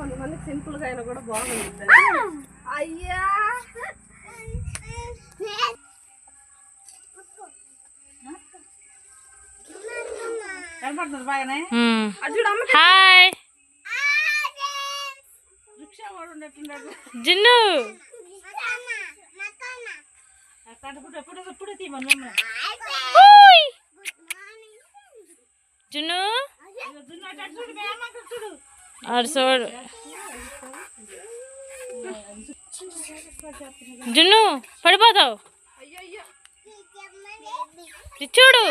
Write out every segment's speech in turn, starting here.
కొంతమందికి సింపుల్ గా అయినా కూడా బాగుంటుంది. అయ్యా కనపడుతుంది బాగానే. హాయ్ జిన్ను జున్ను చూడు జున్ను పడిపోతావు చూడు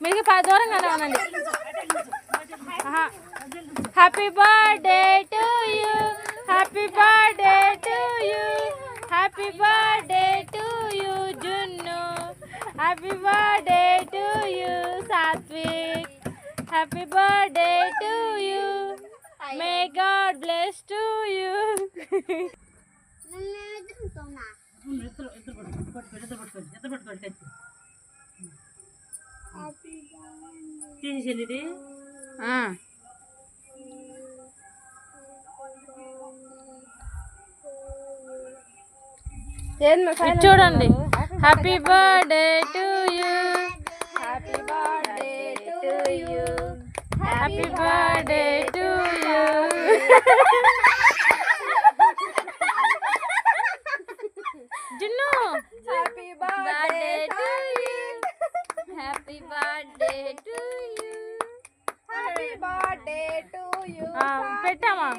మీకు దూరంగానే ఉండండి. Happy birthday to you, happy birthday to you, happy birthday to you Junnu, happy birthday to you Satvik, happy birthday to you, may God bless to you. చూడండి happy birthday to you, happy birthday to you, happy birthday to you. Junnu happy birthday to you, happy birthday to you, happy birthday to you. పెట్టామా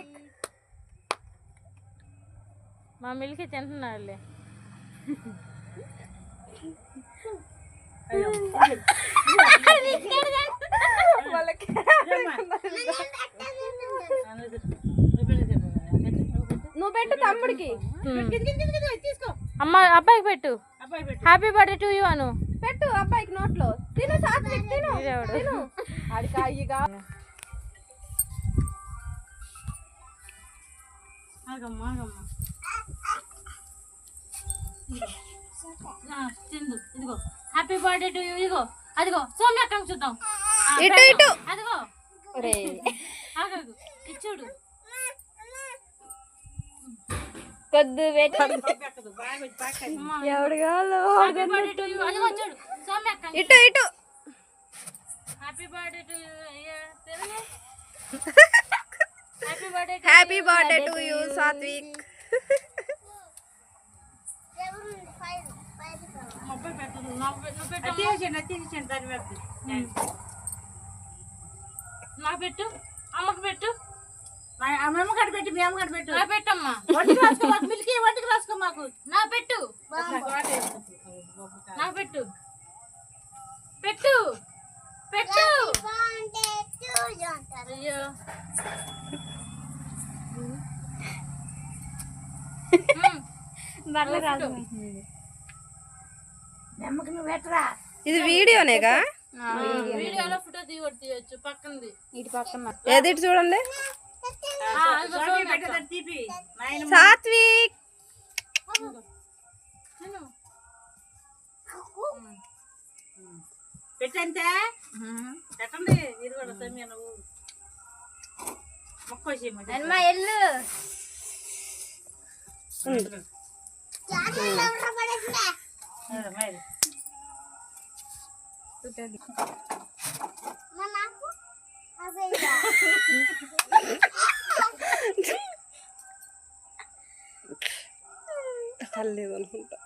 మా మిల్కి తింటున్నారులే. నువ్వు పెట్టు తమ్ముడికి, అమ్మ అబ్బాయికి పెట్టు. హ్యాపీ బర్త్డే టు యూ అను పెట్టు అబ్బాయికి నోట్లో. తిను సాత్విక్ తిను తిను. ఆడికి అయ్యిగా ఇదిగో హ్యాపీ బర్త్డే టు యూ. ఇదిగో అదిగో సౌమ్య అక్క చూద్దాం. ఇటు ఇటు అదిగో ఇచ్చుడు కొద్దు ఎవడు కావాలి. ఇటు ఇటు happy birthday to you. Happy birthday to you Sathvik. నాకు పెట్టు, అమ్మకు పెట్టు, అమ్మమ్మ కట్టు పెట్టు, మీ అమ్మ కట్టు పెట్టు. నా పెట్టమ్మా, వంటికి రాసుకో మాకు, మిల్కి వంటికి రాసుకో మాకు. నా పెట్టు, నాకు పెట్టు పెట్టు పెట్టు. అయ్యో ఇది వీడియోనేగా, వీడియోలో ఫోటో తీయొచ్చు. పక్కనది ఇటు పక్కన ఎదిటి చూడండి. సాత్విక్ పెట్టంటే పెట్టండి. మీరు కూడా సమయ నువ్వు మొక్కోసి ఎల్లు లేదు అనుకుంటా.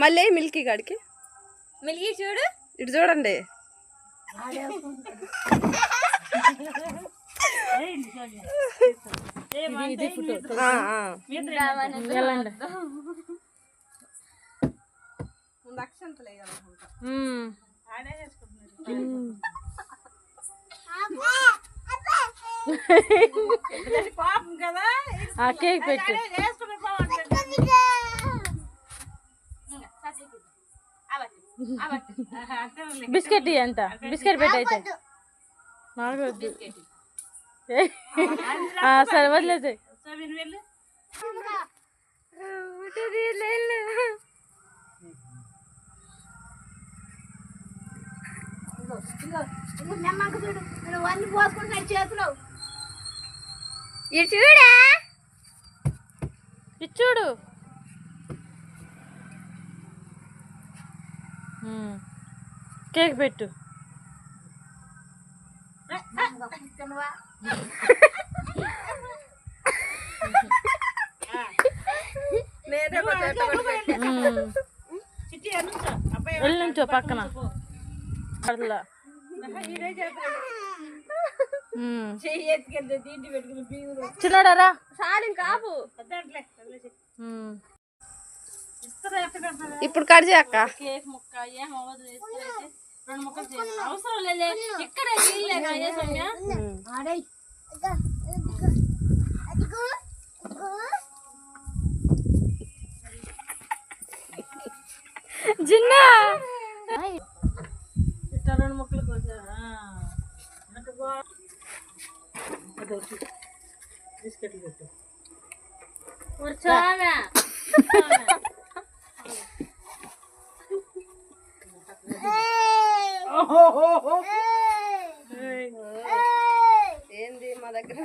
మళ్ళీ మిల్కీ గాడికి మిల్కీ చూడు, ఇటు చూడండి. కేక్ పెట్టు. బిస్కెట్ ఎంత బిస్కెట్ పెట్టయితే నాకు వద్దు సరే వదిలేదు అన్ని పోసుకుంటాడు చేతిలో ఇటు చూడా ఇటు చూడు కేక్ పెట్టు వెళ్ళి నుంచో పక్కన అట్లా చిన్నడారా ఇప్పుడు కట్ చేయక్క కేక్ ముక్క ఏం అవ్వదు రెండు ముక్కలు చేయాలి అవసరం లేదు ఇక్కడ జిన్నా ఇట్లా రెండు ముక్కలు బిస్కెట్లు పెట్టు ఏంది మా దగ్గర